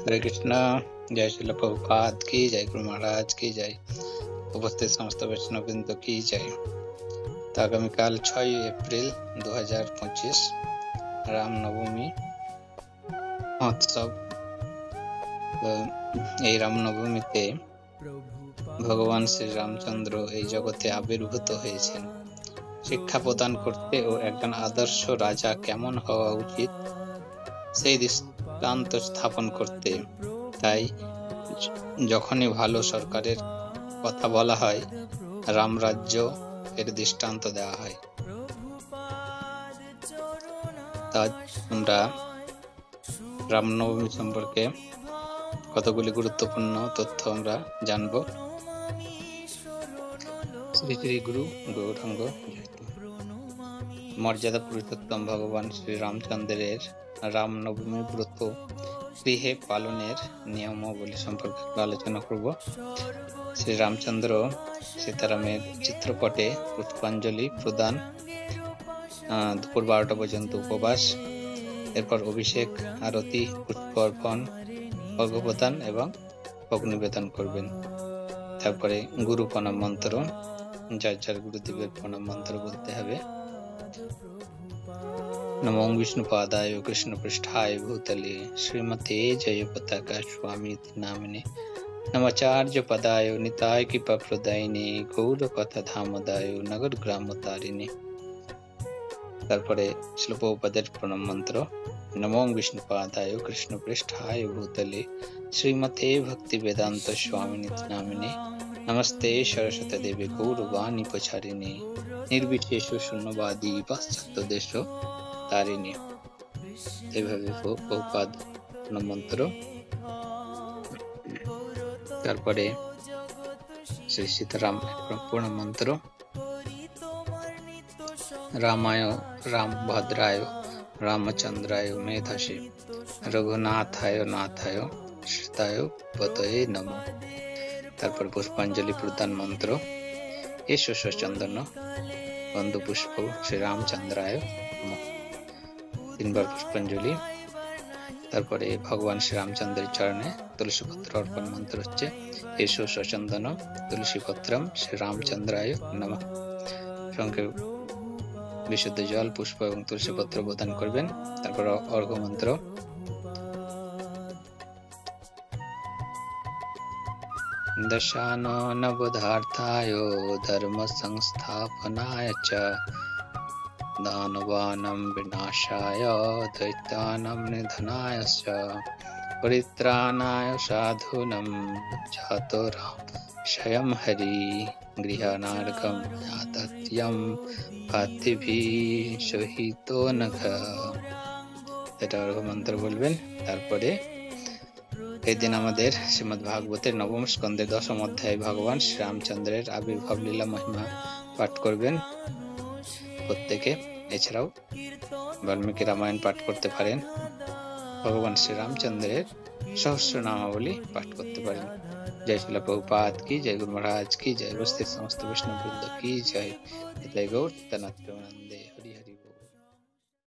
हरे कृष्णा। जय श्रील प्रभुपाद की जय, गुरु महाराज की जय, उपस्थित समस्त वैष्णववृंद की जय। तो आगामीकाल 6 एप्रिल 2025 रामनवमी महोत्सव। এই রামনবমীতে ভগবান শ্রী রামচন্দ্র এই জগতে আবির্ভূত হয়েছেন শিক্ষা প্রদান করতে ও একজন আদর্শ রাজা কেমন হওয়া উচিত সেই দৃষ্টান্ত স্থাপন করতে। তাই যখনই ভালো সরকারের কথা বলা হয়, রামরাজ্য এর দৃষ্টান্ত দেওয়া হয়। আজ আমরা রামনবমী সম্পর্কে কতগুলি গুরুত্বপূর্ণ তথ্য আমরা জানব। শ্রী শ্রী গুরু গৌরাঙ্গ মর্যাদা পুরুষোত্তম ভগবান শ্রী রামচন্দ্রের রামনবমী ব্রত গৃহে পালনের নিয়মাবলী সম্পর্কে আলোচনা করব। শ্রী রামচন্দ্র সীতারামের চিত্রপটে পুষ্পাঞ্জলি প্রদান, দুপুর 12টা পর্যন্ত উপবাস, এরপর অভিষেক, আরতি, পুষ্প অর্পণ, অর্ঘ্য প্রদান এবং ভোগ নিবেদন করবেন। তারপরে গুরু প্রণাম মন্ত্র, যার যার গুরুদেবের প্রণাম মন্ত্র বলতে হবে। নমো বিষ্ণুপাদায় কৃষ্ণপৃষ্ঠায় ভূতলে শ্রীমতে জয় পতাকা স্বামী নামিনে নমাচার্য পদায় নিতায় কৃপা প্রদায়িনে গৌর কথা ধামদায় নগর গ্রাম তারিণী। তারপরে শ্রীল প্রভুপাদের প্রণাম মন্ত্র। নমো বিষ্ণুপাদায় কৃষ্ণপৃষ্ঠায় ভূতলে শ্রীমতে ভক্তি বেদান্ত স্বামী নামিনে নমস্তে সরস্বতী দেবী গৌরবাণী প্রচারিণী নির্বিশেষ শূন্যবাদী পাশ্চাত্য দেশ তারিণী। এইভাবে প্রভুপাদ মন্ত্র। তারপরে শ্রী সীতারাম প্রণাম মন্ত্র। রামায় রামভদ্রায় রামচন্দ্রায় মেধাসে রঘুনাথায় নাথায় সীতায় পতয়ে নমঃ। তারপর পুষ্পাঞ্জলি প্রদান মন্ত্র। এসো চন্দন বন্ধু পুষ্প শ্রী রামচন্দ্রায় নমঃ। 3 বার পুষ্পাঞ্জলি। তারপরে ভগবান শ্রী রামচন্দ্রের চরণে তুলসী পত্র অর্পণ মন্ত্র হচ্ছে এসো চন্দন তুলসী পত্রম শ্রী রামচন্দ্রায় নমঃ। সঙ্গে বিশুদ্ধ জল, পুষ্প এবং তুলসী পত্র প্রদান করবেন। তারপর অর্ঘ্য মন্ত্র। দশাননবধার্থায় ধর্ম সংস্থাপনায় চ দানবানাং বিনাশায় দৈত্যানাং নিধনায় চ পরিত্রাণায় সাধূনাং জাতো রাম স্বয়ং হরি গৃহাণার্ঘ্যং যাতাত্যং পার্থিবীঃ সহিতো নঘ। এটা অর্ঘ্য মন্ত্র বলবেন। তারপরে এই দিন আমাদের শ্রীমদ্ ভাগবতের নবম স্কন্ধের 10ম অধ্যায় ভগবান শ্রী রামচন্দ্রের আবির্ভাব লীলা মহিমা পাঠ করবেন প্রত্যেকে। এছাড়াও বাল্মীকি রামায়ণ পাঠ করতে পারেন, ভগবান শ্রী রামচন্দ্রের সহস্রনামাবলী পাঠ করতে পারেন। জয় শ্রীল প্রভুপাদ কি জয়, গুরু মহারাজ কি জয়, উপস্থিত সমস্ত বৈষ্ণববৃন্দ কি জয়। গৌর প্রেমানন্দে।